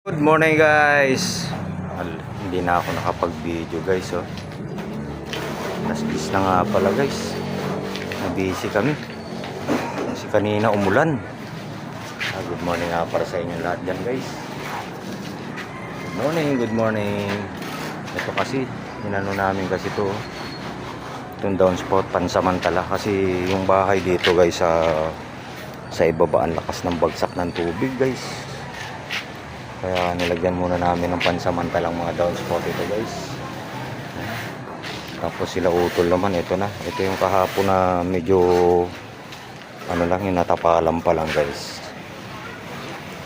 Good morning guys. Hindi na ako nakapag-video guys Last days na nga pala guys. Na-busy kami kasi kanina umulan. Good morning nga para sa inyo lahat dyan guys. Good morning. Ito kasi inano namin kasi itong downspout pansamantala kasi yung bahay dito guys sa ibaba ang lakas ng bagsak ng tubig guys. Kaya nilagyan muna namin ng pansamantalang mga downspout ito guys. Tapos sila utol naman ito na. Ito yung kahapon na medyo ano lang yung natapalan pa lang guys.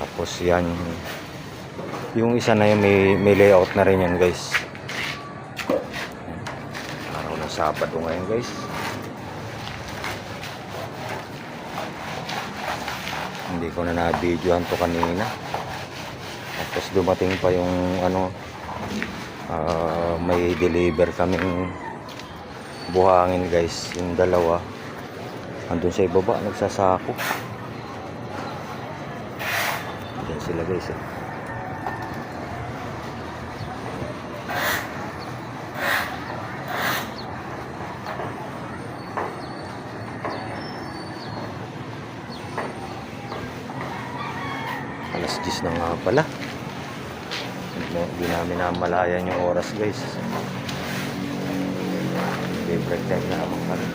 Tapos yan yung isa na yun may layout na rin yan guys. Araw ng Sabado ngayon guys. Hindi ko na na-videohan to kanina. Tapos dumating pa yung may deliver kaming buhangin guys, yung dalawa andun sa ibaba nagsasako. Diyan sila guys Alas 10 na nga pala. Hindi namin namalayan yung oras guys. Okay, break time na naman kami.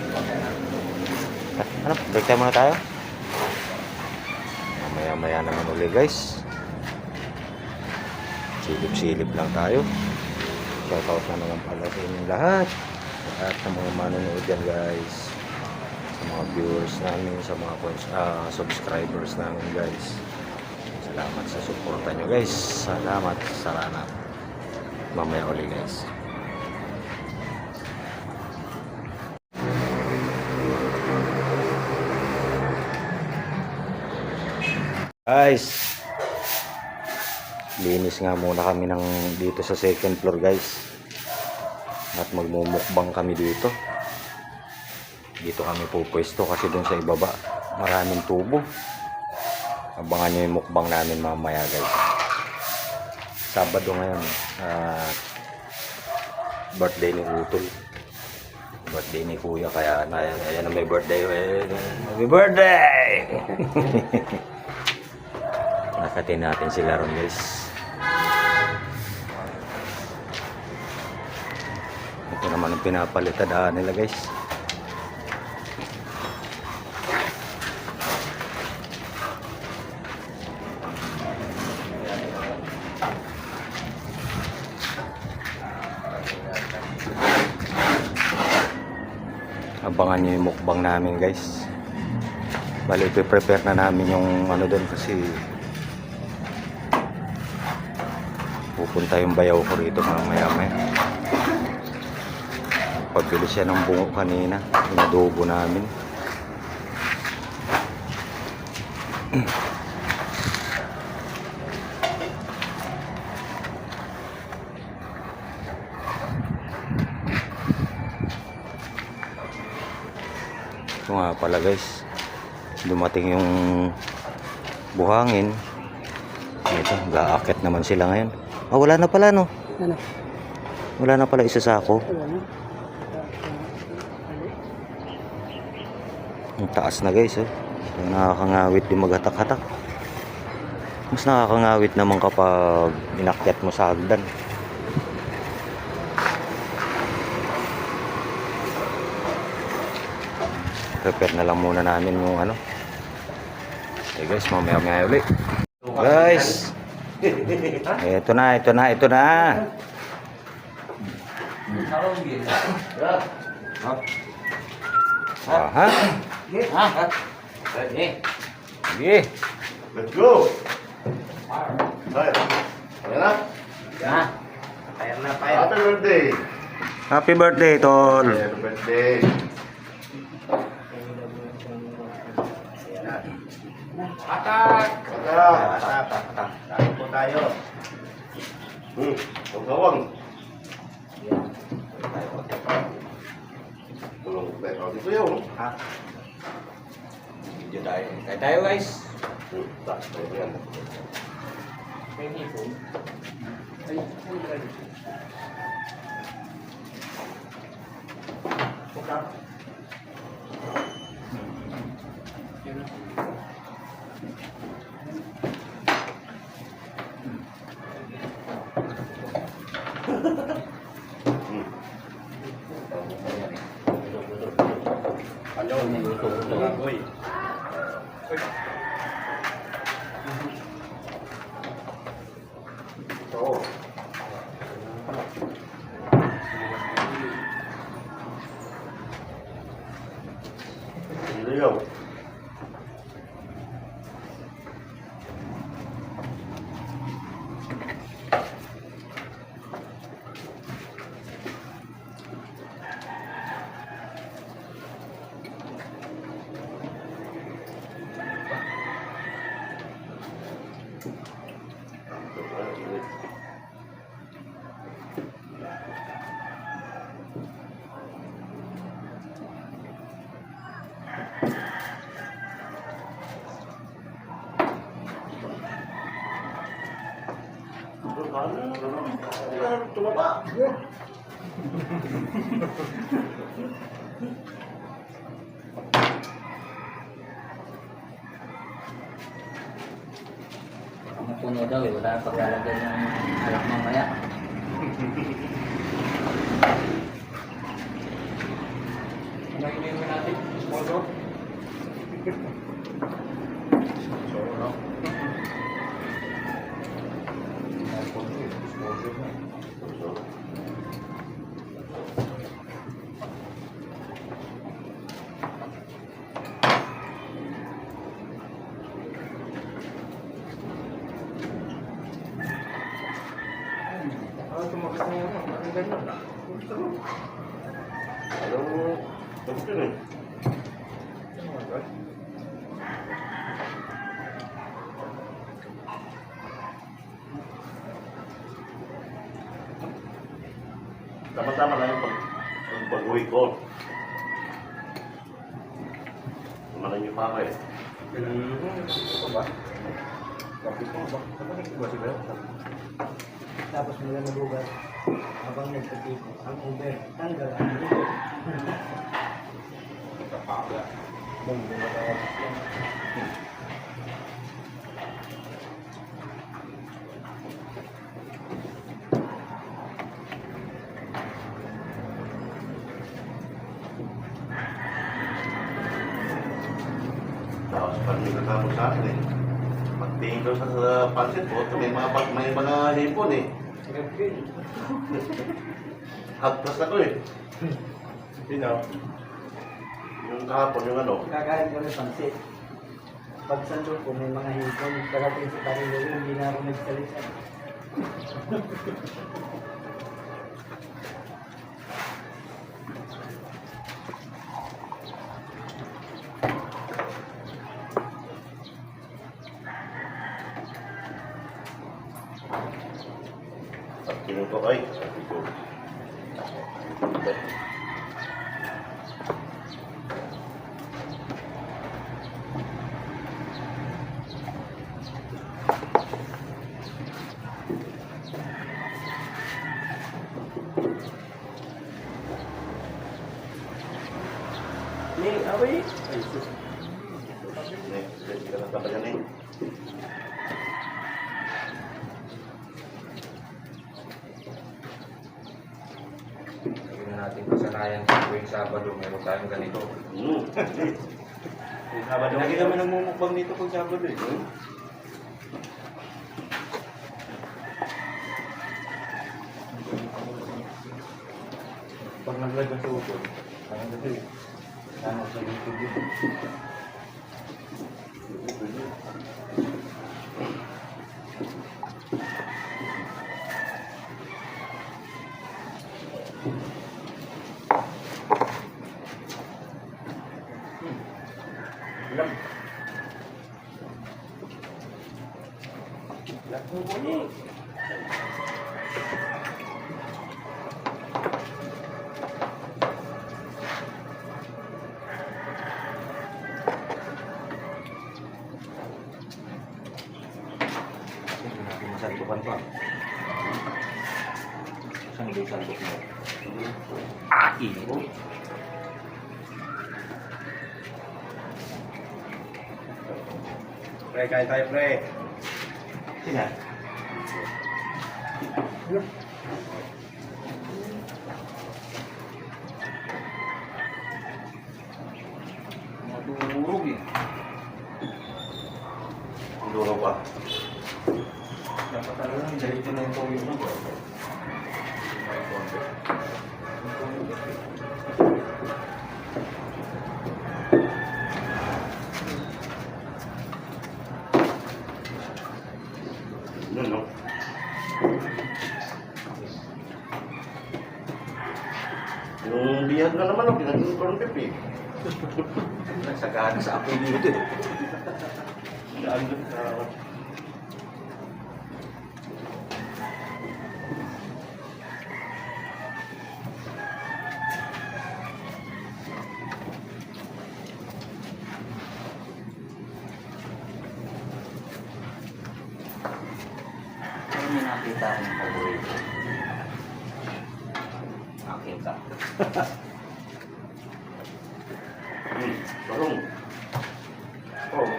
Ano? Break time muna tayo? Maya naman uli guys. Silip-silip lang tayo. Shoutout na naman pala sa inyong lahat. Lahat ng mga manonood dyan guys. Sa mga viewers namin, sa mga subscribers namin guys. Salamat sa suporta nyo guys. Salamat. Mamaya uli guys. Linis nga muna kami dito sa second floor guys. At magmumukbang kami dito. Dito kami pupwesto kasi dun sa ibaba maraming tubo. Abangan nyo yung mukbang namin mamaya guys. Sabado ngayon. Birthday ni Utol. Birthday ni Kuya. Kaya ayan na may birthday. Happy birthday! Nakatin natin sila ron guys. Ito naman ang pinapalitadaan nila guys. Abangan nyo yung mukbang namin guys. Bali prepare na namin yung doon kasi pupunta yung bayaw ko rito mamaya. Pagbili siya ng bungo kanina, inadobo namin. Ito nga pala guys, dumating yung buhangin. Ito, gaakit naman sila ngayon. Wala na pala no? Ano? Wala na pala isa sako. Ang taas na guys nakakangawit din maghatak-hatak. Mas nakakangawit naman kapag inakyat mo sa hagdan. Prepare na lang muna namin yung Okay guys, mamaya ulit. Guys, ito na. Aha. Sige. Let's go. Happy birthday. Happy birthday, Tol. Happy birthday. Atak! Tayo po tayo. Gawang. Tulong tayo dito yun. Video tayo. Kaya tayo guys. Tak, tayo yan. May hipon. Ay, ano ba rin? Puka. Yan na. Ano? Ito lang, boy. Oo. Ilayaw. Tumaba. Ang puno daw eh, wala paglalagay ng alak mamaya. Ano yung natin? Small dog? Tumakas na yan. Ang ganyan. Alam mo, tapos yun eh. Tama-tama lang yung pag-uwi ko. Tumalan yung papa eh. Ito ba? Kapit mo ba? Kapit ko ba si Bel? Tapos mula nagugat habang nagpatiko ang Uber tanggal ang dito. Kapaga. Bumbo na kaya yan. Tapos pag nagkakamo sa akin eh. Pagtingin ko sa pansit po, may mga hipon eh. Hot plus na ko eh. Sino? Yung kahapon yung ano. Kakain ko ng pansit. Pag sandok ko may mga hipon, karating si Paring Lolo, hindi na ako nagsalita. At kinuto ay, sabi ko. Ni, away. Next, ka na talaga na eh. Lagyan na natin kasanayan sa tuwing Sabado, meron tayong ganito. Sabado. Lagi kami namumukbang dito kung Sabado eh. Pag nag-live ang suso, parang kasi, ano sa YouTube yun. Ilang? Ilang po po niya. Lagyan natin sa Saan yung sandok mo? Ah, ino. Pre, kain tayo, pre. Sina? Madurog eh. Ang duro pa. Dapat talaga ng dahil na yung toyo na, bro. Yun, no? Yung bihag na naman, pinagin ko ng pipi. Nagsagana sa apoy dito eh. Daan doon sa... Ano may nakita akong paborito? Akin ka. Barong. Oh.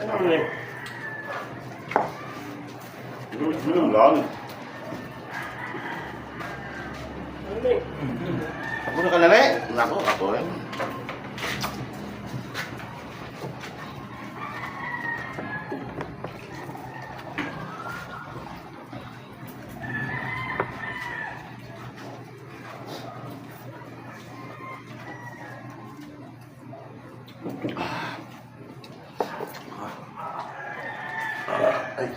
Ano yun? Yun lang. Ako na ka na rin. Nako, ako rin. Ay.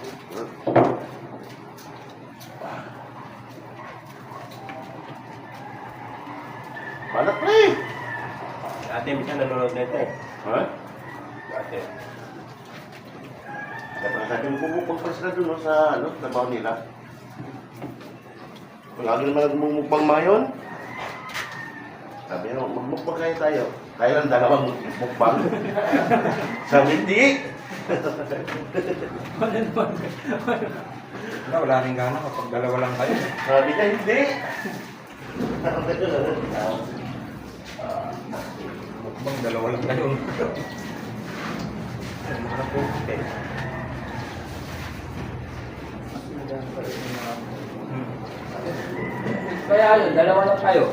Balat pre! Ate, minsan nanonood na ito eh. Ha? Ate. Dapat sabi mo bumukbang pa sila dun no, sa ano, trabaho nila. Lagi naman nagmumukbang mayon. Sabi niya, magmukbang kayo tayo. Kaya lang dalawang mukbang. Sabi, hindi. Wala rin gana kapag dalawa lang kayo. Sabi niya, hindi. Mukbang dalawa lang kayo. Ano po? Kaya yun, dalawa lang kayo.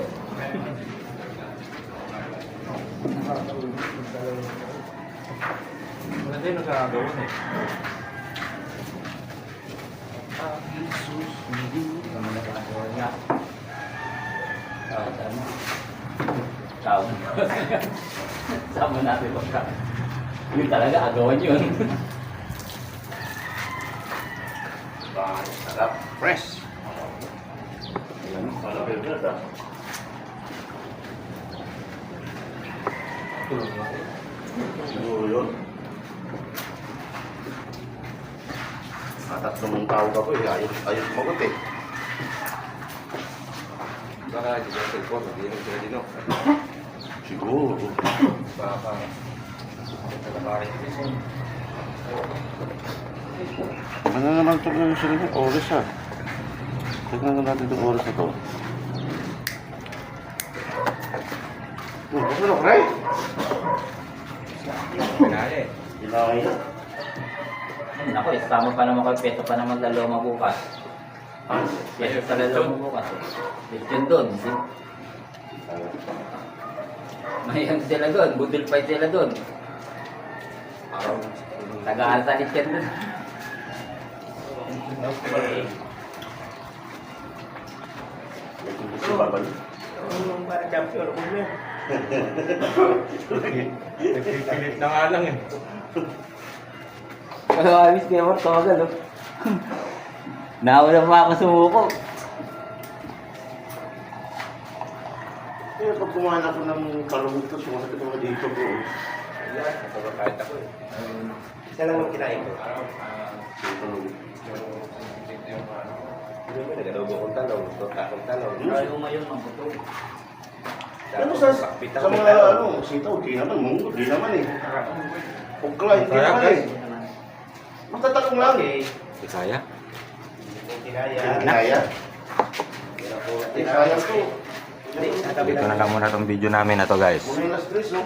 Wala din sa gawin eh. Ano na ba? Nga. Tama. Tama. Sama natin baka. Yun talaga, agawan yun. Sarap. Fresh. Sarap yun na. Tulong natin. Siguro yun. Atat namang tao ka po eh. Ayos magot eh. Baka di ba cellphone, hindi rin sila dino. Siguro. Baka nagkakarin din. Ano naman ito yung sila ng oras ha? Tignan na natin itong oras na ito. Gusto na, Fray? Pinali eh. Kailangan yan. Ako, isama pa naman kayo, peso pa naman laloma bukas. Peso sa laloma bukas. Question doon. Mayang sila doon, budol pa sila doon. Taga-arsalit yan doon. Gusto babal. Nagpipilit na nga lang eh. Ayos kaya mo, tawagan, no? Nauna pa ako sumuko. Kaya pag kumain ako ng kalungit ko, sumasakit ako dito bro. Wala, nakakahit ako eh. Isa lang ang kinain ko. Yung kalungit. Hindi mo, nag-adobo kong talong, akong talong. Ay, umayon ang buto. Ano sa mga ano, sitaw, di naman, munggo, di naman eh. Pugla, hindi Sayang, naman guys. eh. Magtatakong lang eh. Di kaya. Kinaya. Kinaya. Eh, sayang to. Dito na lang muna tong video namin na to guys. Muna yung last dress, no?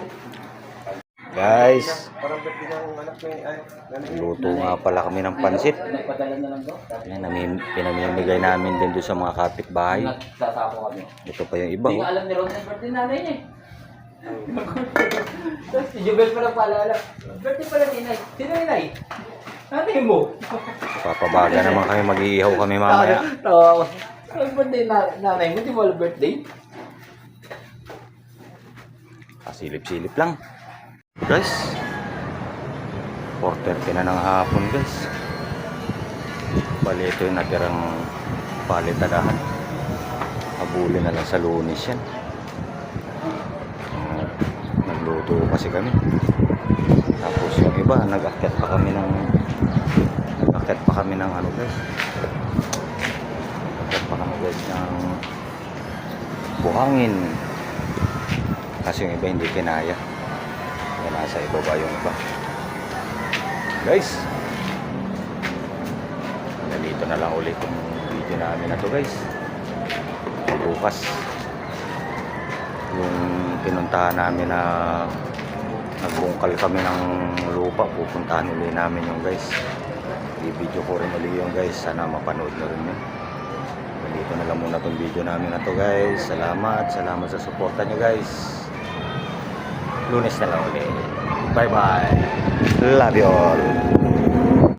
Guys, Parang ba't ng anak ko yung nanay? luto nga pala kami ng pansit. Nagpadala na lang to. Yan, pinamimigay namin din doon sa mga kapitbahay. Nagsasako kami. Ito pa yung iba. Hindi Oh. nga alam ni Ron na birthday nanay niya eh. Tapos si Jubel pala paalala. Birthday pala ni Nay. Sino yung Nay? Nanay mo. Papabaga naman kami, mag-iihaw kami mamaya. Tawa ko. Ang birthday nanay mo, di mo alam birthday? Silip-silip lang. Guys, 4:30 na ng hapon guys. Bali ito yung natirang palitadahan. Habulin na lang sa Lunes yan. Nagluto kasi kami. Tapos yung iba, nag-akyat pa kami ng ano guys. Nag-akyat pa kami guys ng buhangin. Kasi yung iba hindi kinaya. Yan, nasa ibaba yung iba. Guys, dito na lang ulit yung video namin na to guys. Bukas yung pinuntahan namin na nagbungkal kami ng lupa, pupuntahan ulit namin yung guys. I-video ko rin ulit yung guys. Sana mapanood na rin yun. Dito na lang muna tong video namin na to guys. Salamat sa suporta nyo guys. Lunes na lang ulit. Bye bye. Love you all.